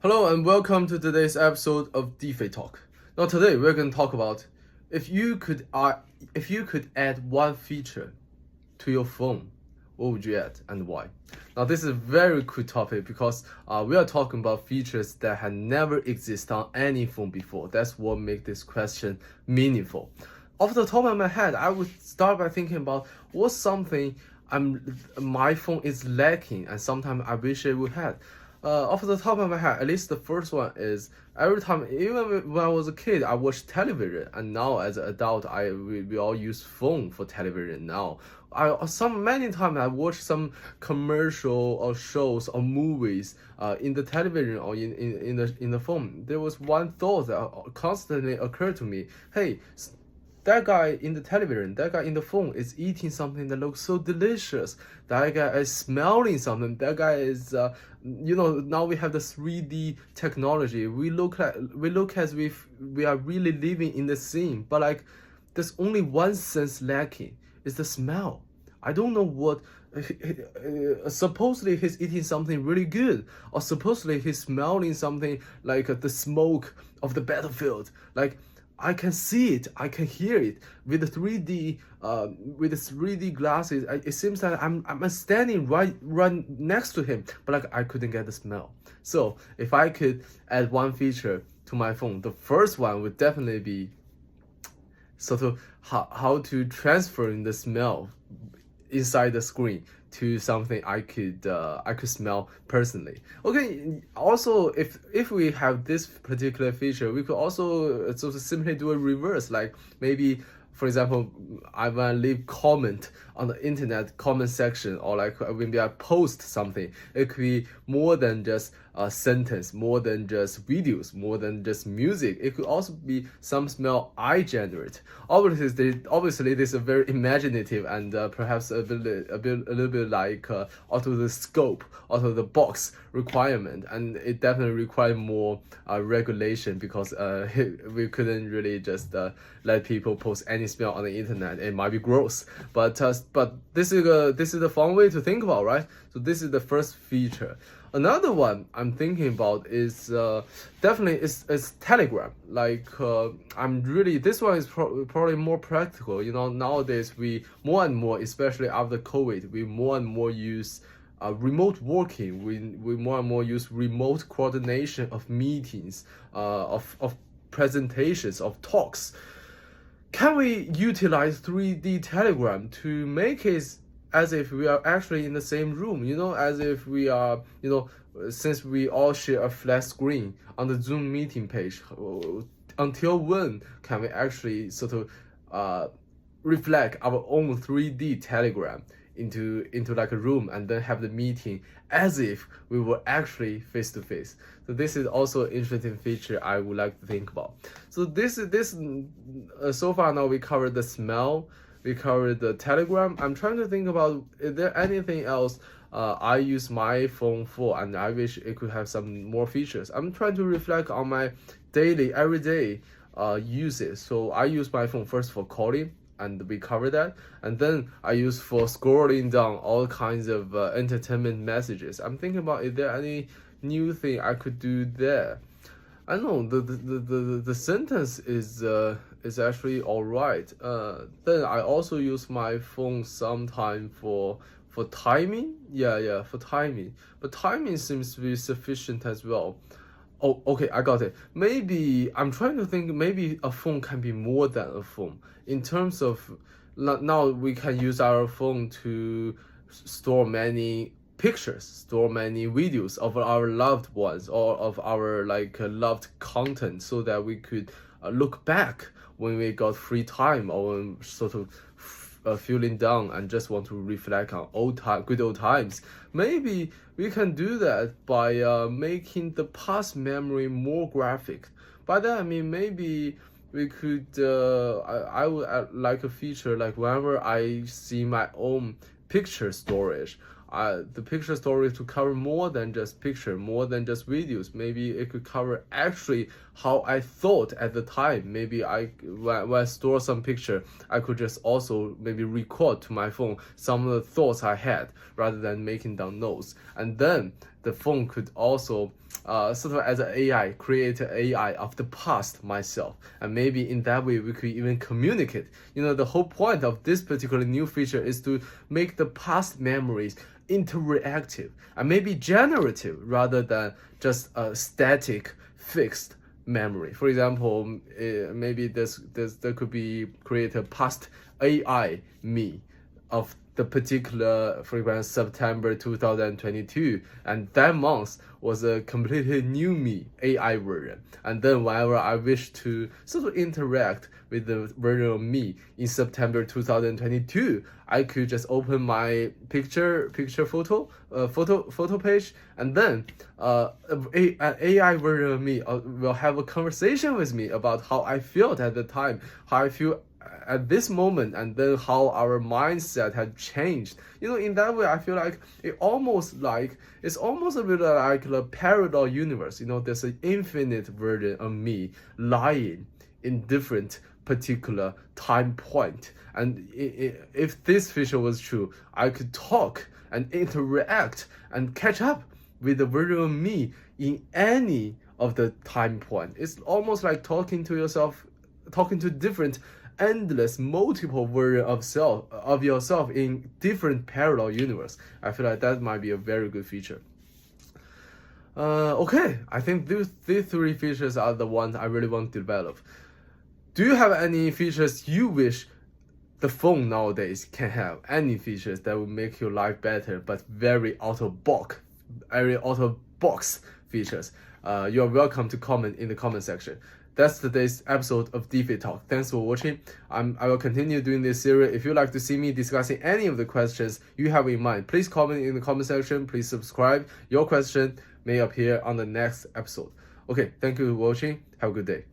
Hello and welcome to today's episode of DeFi Talk. Now today we're going to talk about if you could add one feature to your phone, what would you add and why? Now this is a very cool topic because we are talking about features that had never existed on any phone before. That's what makes this question meaningful. Off the top of my head, I would start by thinking about what's something my phone is lacking and sometimes I wish it would have. Off the top of my head, at least the first one is every time, even when I was a kid, I watched television, and now as an adult, we all use phone for television now. Many times I watch some commercial or shows or movies in the television or in the phone. There was one thought that constantly occurred to me. Hey, that guy in the television, that guy in the phone is eating something that looks so delicious. That guy is smelling something. That guy is, now we have the 3D technology. We look as if we are really living in the scene. But like, there's only one sense lacking. It's the smell. I don't know what. Supposedly he's eating something really good, or supposedly he's smelling something like the smoke of the battlefield. Like, I can see it, I can hear it with the 3D, with the 3D glasses. It seems that I'm standing right next to him, but like I couldn't get the smell. So if I could add one feature to my phone, the first one would definitely be sort of how to transfer the smell inside the screen to something I could smell personally. Okay. Also, if we have this particular feature, we could also sort of simply do a reverse. Like maybe, for example, I want to leave comment on the internet comment section, or like maybe I post something. It could be more than just a sentence, more than just videos, more than just music. It could also be some smell I generate. Obviously, this is a very imaginative and perhaps a little bit like out of the scope, out of the box requirement, and it definitely requires more regulation because we couldn't really just let people post any smell on the internet. It might be gross, but this is a fun way to think about, right? So this is the first feature. Another one I'm thinking about is definitely is Telegram. Like this one is probably more practical. Nowadays we more and more, especially after COVID, we more and more use remote working. We more and more use remote coordination of meetings, of presentations, of talks. Can we utilize 3D Telegram to make it as if we are actually in the same room, as if we are, since we all share a flat screen on the Zoom meeting page? Until when can we actually sort of reflect our own 3D Telegram into like a room and then have the meeting as if we were actually face to face? So this is also an interesting feature I would like to think about. So so far now we covered the smell, we covered the Telegram. I'm trying to think about, is there anything else I use my phone for and I wish it could have some more features. I'm trying to reflect on my everyday uses. So I use my phone first for calling, and we cover that, and then I use for scrolling down all kinds of entertainment messages. I'm thinking about, is there any new thing I could do there? I know the sentence is actually all right. Then I also use my phone sometime for timing. Yeah, for timing. But timing seems to be sufficient as well. Oh, okay, I got it. Maybe I'm trying to think, maybe a phone can be more than a phone. In terms of, now we can use our phone to store many pictures, store many videos of our loved ones or of our loved content, so that we could look back when we got free time, or when sort of feeling down and just want to reflect on good old times. Maybe we can do that by making the past memory more graphic. By that I mean, maybe we could I would like a feature like whenever I see my own picture storage, the picture storage to cover more than just picture, more than just videos. Maybe it could cover actually how I thought at the time. Maybe when I store some picture, I could just also maybe record to my phone some of the thoughts I had rather than making down notes. And then the phone could also sort of as an AI, create an AI of the past myself. And maybe in that way, we could even communicate. The whole point of this particular new feature is to make the past memories interactive and maybe generative rather than just a static, fixed memory. For example, maybe there could be create a past AI me of the particular, for example, September 2022, and that month was a completely new me AI version. And then whenever I wish to sort of interact with the version of me in September 2022, I could just open my picture photo page, and then an AI version of me will have a conversation with me about how I felt at the time, how I feel at this moment, and then how our mindset had changed. In that way, I feel like it's almost a bit like a parallel universe. There's an infinite version of me lying in different particular time point. And if this feature was true, I could talk and interact and catch up with the version of me in any of the time point. It's almost like talking to yourself, talking to different endless multiple version of yourself in different parallel universe. I feel like that might be a very good feature. Okay, I think these three features are the ones I really want to develop. Do you have any features you wish the phone nowadays can have? Any features that will make your life better, but very out of box features? You are welcome to comment in the comment section. That's today's episode of DeFi Talk. Thanks for watching. I will continue doing this series. If you'd like to see me discussing any of the questions you have in mind, please comment in the comment section. Please subscribe. Your question may appear on the next episode. Okay, thank you for watching. Have a good day.